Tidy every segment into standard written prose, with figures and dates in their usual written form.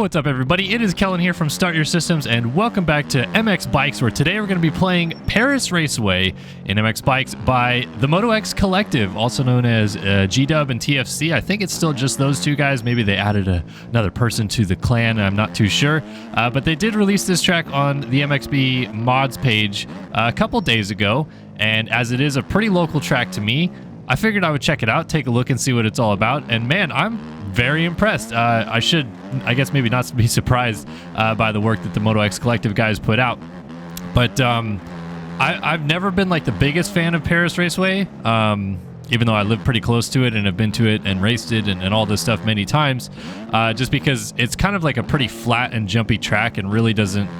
What's up, everybody? It is Kellen here from Start Your Systems, and welcome back to MX Bikes, where today we're going to be playing Perris Raceway in MX Bikes by the Moto X Collective, also known as G-Dub and TFC. I think it's still just those two guys. Maybe they added another person to the clan. I'm not too sure. But they did release this track on the MXB mods page a couple days ago, and as it is a pretty local track to me, I figured I would check it out, take a look, and see what it's all about. And man, I'm very impressed. I guess maybe not be surprised by the work that the Moto X Collective guys put out. But I've never been like the biggest fan of Perris Raceway, even though I live pretty close to it and have been to it and raced it and all this stuff many times, just because it's kind of like a pretty flat and jumpy track and really doesn't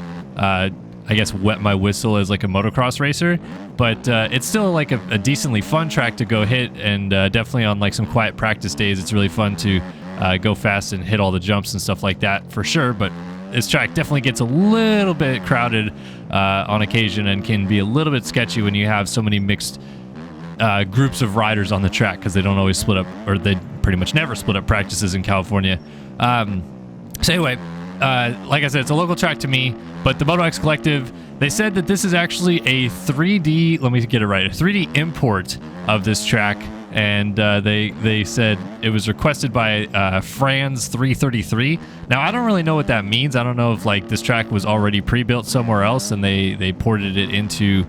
I guess wet my whistle as like a motocross racer, but it's still like a decently fun track to go hit, and definitely on like some quiet practice days it's really fun to go fast and hit all the jumps and stuff like that for sure. But this track definitely gets a little bit crowded on occasion and can be a little bit sketchy when you have so many mixed groups of riders on the track, because they don't always split up, or they pretty much never split up practices in California. So anyway, like I said, it's a local track to me, but the Moto X Collective, they said that this is actually a 3D, let me get it right, a 3D import of this track, and they said it was requested by Franz333. Now, I don't really know what that means. I don't know if like this track was already pre-built somewhere else and they ported it into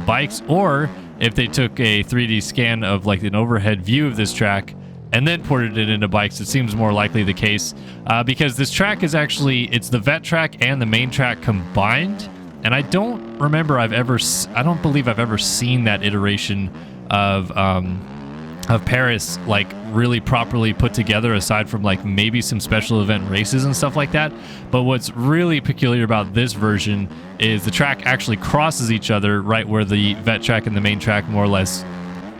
bikes, or if they took a 3D scan of like an overhead view of this track and then ported it into bikes. It seems more likely the case, because this track is actually, it's the vet track and the main track combined, and I don't believe I've ever seen that iteration of Perris like really properly put together, aside from like maybe some special event races and stuff like that. But what's really peculiar about this version is the track actually crosses each other right where the vet track and the main track more or less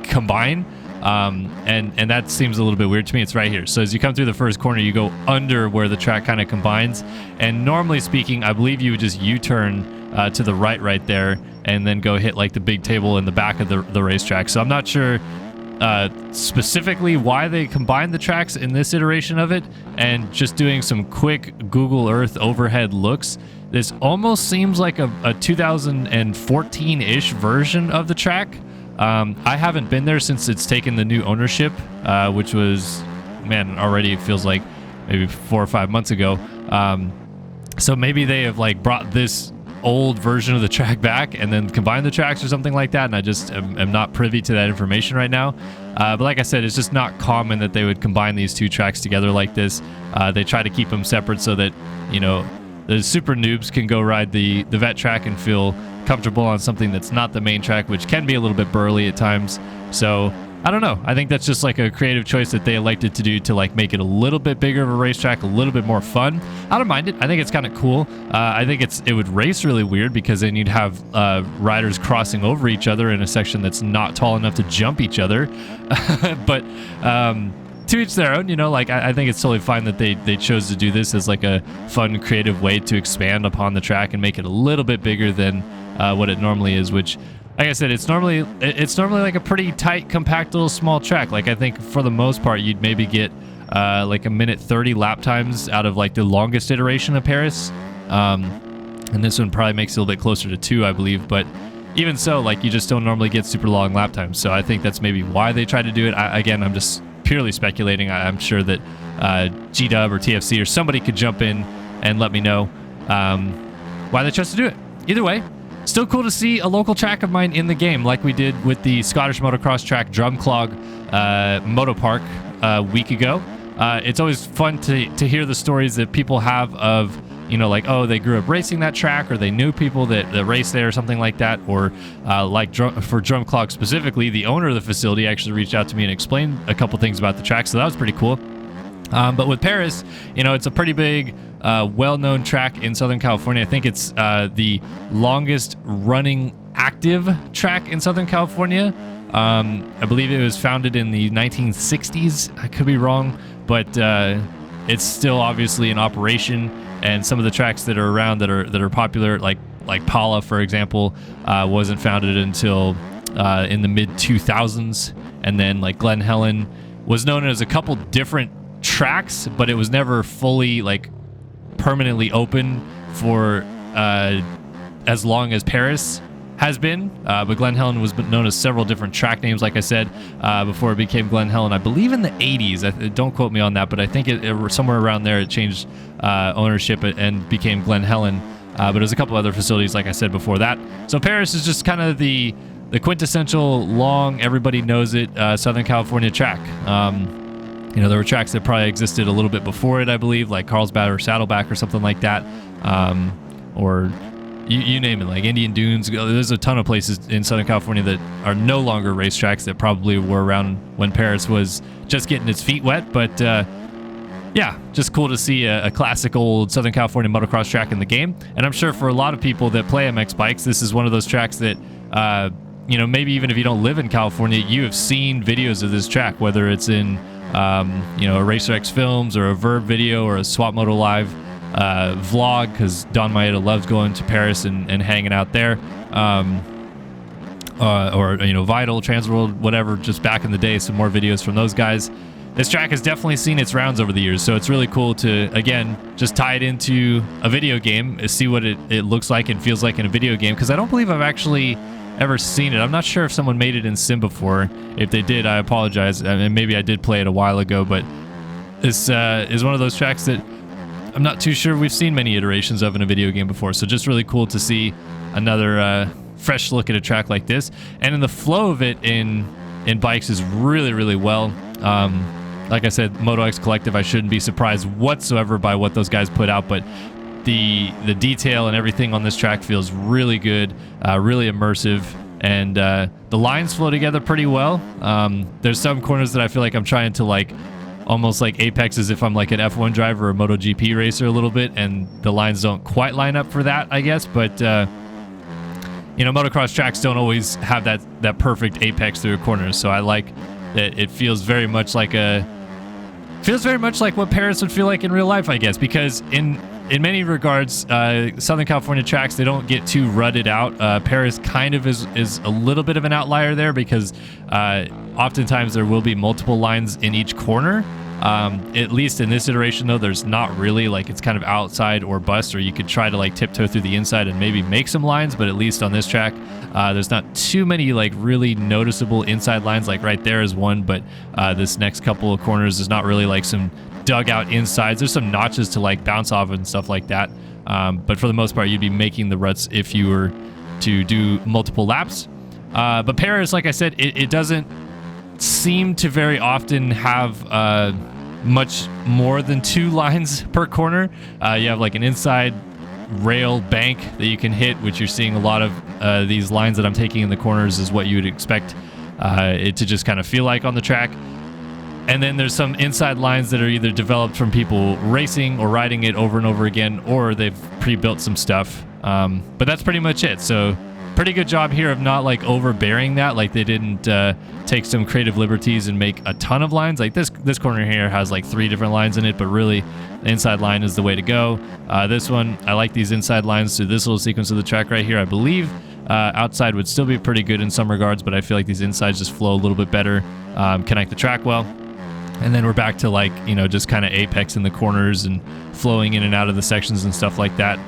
combine. And that seems a little bit weird to me. It's right here. So as you come through the first corner, you go under where the track kind of combines. And normally speaking, I believe you would just U-turn to the right there, and then go hit like the big table in the back of the racetrack. So I'm not sure specifically why they combined the tracks in this iteration of it. And just doing some quick Google Earth overhead looks, this almost seems like a 2014-ish version of the track. I haven't been there since it's taken the new ownership, which was, man, already it feels like maybe 4 or 5 months ago. So maybe they have like brought this old version of the track back and then combined the tracks or something like that, and I just am not privy to that information right now. But like I said, it's just not common that they would combine these two tracks together like this. They try to keep them separate so that, you know, the super noobs can go ride the vet track and feel comfortable on something that's not the main track, which can be a little bit burly at times. So I don't know. I think that's just like a creative choice that they elected to do to like make it a little bit bigger of a racetrack, a little bit more fun. I don't mind it. I think it's kind of cool. I think it would race really weird, because then you'd have riders crossing over each other in a section that's not tall enough to jump each other. But to each their own, you know, like I think it's totally fine that they chose to do this as like a fun, creative way to expand upon the track and make it a little bit bigger than what it normally is, which, like I said, it's normally like a pretty tight, compact little small track. Like I think for the most part you'd maybe get like a minute 30 lap times out of like the longest iteration of Perris, and this one probably makes it a little bit closer to 2, I believe. But even so, like you just don't normally get super long lap times, so I think that's maybe why they tried to do it. Again, I'm just purely speculating. I'm sure that G-Dub or TFC or somebody could jump in and let me know why they chose to do it. Either way, still cool to see a local track of mine in the game, like we did with the Scottish motocross track Drumclog Moto Park a week ago. It's always fun to hear the stories that people have of, you know, like, oh, they grew up racing that track, or they knew people that race there or something like that, or like for Drumclog specifically, the owner of the facility actually reached out to me and explained a couple things about the track, so that was pretty cool. But with Perris, you know, it's a pretty big, well-known track in Southern California. I think it's the longest running active track in Southern California. I believe it was founded in the 1960s. I could be wrong, but it's still obviously in operation. And some of the tracks that are around that are popular, like Pala, for example, wasn't founded until in the mid 2000s, and then like Glen Helen was known as a couple different tracks, but it was never fully like permanently open for as long as Perris has been, but Glen Helen was known as several different track names, like I said, before it became Glen Helen. I believe in the 80s. Don't quote me on that, but I think it somewhere around there it changed ownership and became Glen Helen. But there's a couple other facilities, like I said, before that. So Perris is just kind of the quintessential long, everybody knows it, Southern California track. You know, there were tracks that probably existed a little bit before it, I believe, like Carlsbad or Saddleback or something like that, or you name it, like Indian Dunes. There's a ton of places in Southern California that are no longer racetracks that probably were around when Perris was just getting its feet wet. But yeah, just cool to see a classic old Southern California motocross track in the game. And I'm sure for a lot of people that play MX bikes, this is one of those tracks that, you know, maybe even if you don't live in California, you have seen videos of this track, whether it's in, you know, a Racer X Films or a Verb video or a Swap Moto Live vlog, because Don Maeda loves going to Perris and hanging out there, or you know, Vital, Transworld, whatever, just back in the day, some more videos from those guys. This track has definitely seen its rounds over the years, so it's really cool to, again, just tie it into a video game, see what it looks like and feels like in a video game, because I don't believe I've actually ever seen it. I'm not sure if someone made it in Sim before. If they did, I apologize, and maybe I did play it a while ago, but this is one of those tracks that I'm not too sure we've seen many iterations of in a video game before, so just really cool to see another fresh look at a track like this. And in the flow of it in bikes is really, really well. Like I said, Moto X Collective, I shouldn't be surprised whatsoever by what those guys put out, but the detail and everything on this track feels really good, really immersive, and the lines flow together pretty well. There's some corners that I feel like I'm trying to like almost like apex as if I'm like an F1 driver or a MotoGP racer a little bit, and the lines don't quite line up for that, I guess. But you know, motocross tracks don't always have that perfect apex through corners, so I like that it feels very much like what Perris would feel like in real life, I guess, because in many regards, Southern California tracks, they don't get too rutted out. Perris kind of is a little bit of an outlier there, because oftentimes there will be multiple lines in each corner. At least in this iteration, though, there's not really, like, it's kind of outside or bust, or you could try to like tiptoe through the inside and maybe make some lines, but at least on this track, there's not too many like really noticeable inside lines. Like right there is one, but this next couple of corners is not really like some dugout insides. There's some notches to like bounce off and stuff like that, but for the most part, you'd be making the ruts if you were to do multiple laps. But Perris, like I said, it doesn't seem to very often have much more than 2 lines per corner. You have like an inside rail bank that you can hit, which you're seeing a lot of these lines that I'm taking in the corners is what you would expect it to just kind of feel like on the track. And then there's some inside lines that are either developed from people racing or riding it over and over again, or they've pre-built some stuff. But that's pretty much it. So pretty good job here of not like overbearing that. Like they didn't take some creative liberties and make a ton of lines. Like this corner here has like 3 different lines in it, but really the inside line is the way to go. This one, I like these inside lines through this little sequence of the track right here. I believe outside would still be pretty good in some regards, but I feel like these insides just flow a little bit better, connect the track well. And then we're back to like, you know, just kind of apex in the corners and flowing in and out of the sections and stuff like that.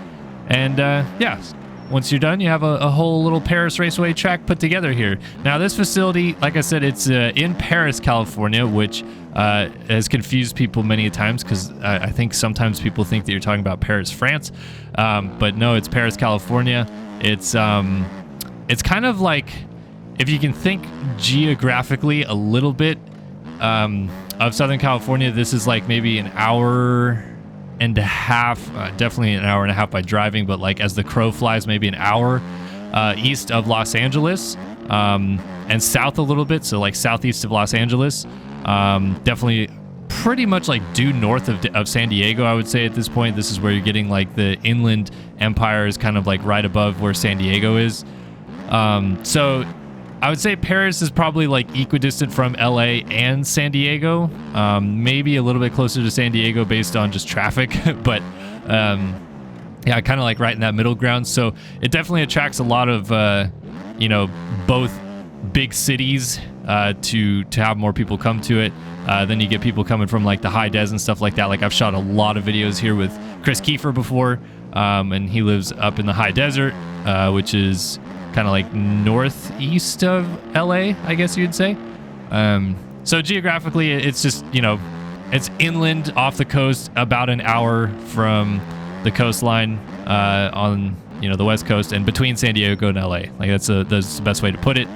And yeah, once you're done, you have a whole little Perris Raceway track put together here. Now this facility, like I said, it's in Perris, California, which has confused people many times, because I think sometimes people think that you're talking about Paris, France. But no, it's Perris, California. It's kind of like, if you can think geographically a little bit of Southern California, this is like maybe an hour and a half, definitely an hour and a half by driving, but like as the crow flies, maybe an hour east of Los Angeles, and south a little bit, so like southeast of Los Angeles. Definitely pretty much like due north of San Diego, I would say at this point. This is where you're getting like the Inland Empire is kind of like right above where San Diego is. So I would say Perris is probably like equidistant from LA and San Diego, maybe a little bit closer to San Diego based on just traffic, but yeah, kind of like right in that middle ground. So it definitely attracts a lot of, you know, both big cities to have more people come to it. Then you get people coming from like the high des and stuff like that. Like I've shot a lot of videos here with Chris Kiefer before, and he lives up in the high desert, which is kind of like northeast of LA, I guess you'd say. So geographically, it's just, you know, it's inland off the coast, about an hour from the coastline on, you know, the west coast, and between San Diego and LA. Like that's the best way to put it.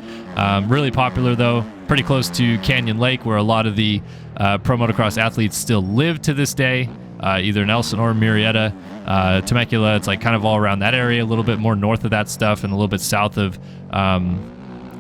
Really popular though, pretty close to Canyon Lake, where a lot of the pro motocross athletes still live to this day, either in Elsinore, Murrieta, Temecula. It's like kind of all around that area, a little bit more north of that stuff, and a little bit south of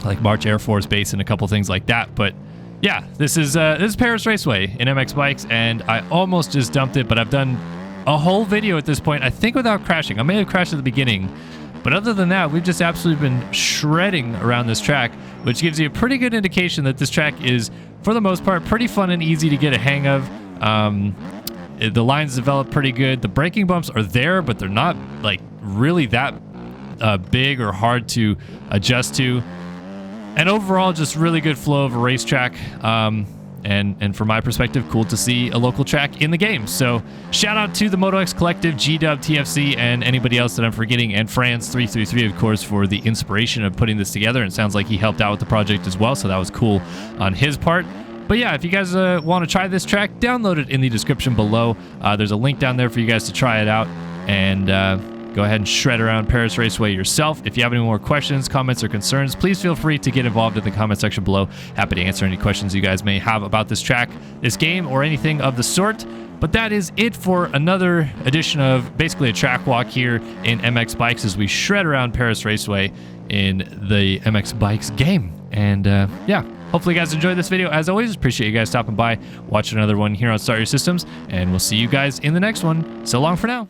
like March Air Force Base and a couple things like that. But yeah, this is Perris Raceway in MX Bikes, and I almost just dumped it, but I've done a whole video at this point, I think without crashing. I may have crashed at the beginning, but other than that, we've just absolutely been shredding around this track, which gives you a pretty good indication that this track is, for the most part, pretty fun and easy to get a hang of. The lines develop pretty good. The braking bumps are there, but they're not like really that big or hard to adjust to. And overall, just really good flow of a racetrack. And from my perspective, cool to see a local track in the game. So shout out to the Moto X Collective, G-Dub, TFC, and anybody else that I'm forgetting, and Franz333, of course, for the inspiration of putting this together. And it sounds like he helped out with the project as well, so that was cool on his part. But yeah, if you guys want to try this track, download it in the description below. There's a link down there for you guys to try it out, and go ahead and shred around Perris Raceway yourself. If you have any more questions, comments, or concerns, please feel free to get involved in the comment section below. Happy to answer any questions you guys may have about this track, this game, or anything of the sort. But that is it for another edition of basically a track walk here in MX Bikes as we shred around Perris Raceway in the MX Bikes game. And yeah, hopefully you guys enjoyed this video. As always, appreciate you guys stopping by, watching another one here on Start Your Systems, and we'll see you guys in the next one. So long for now.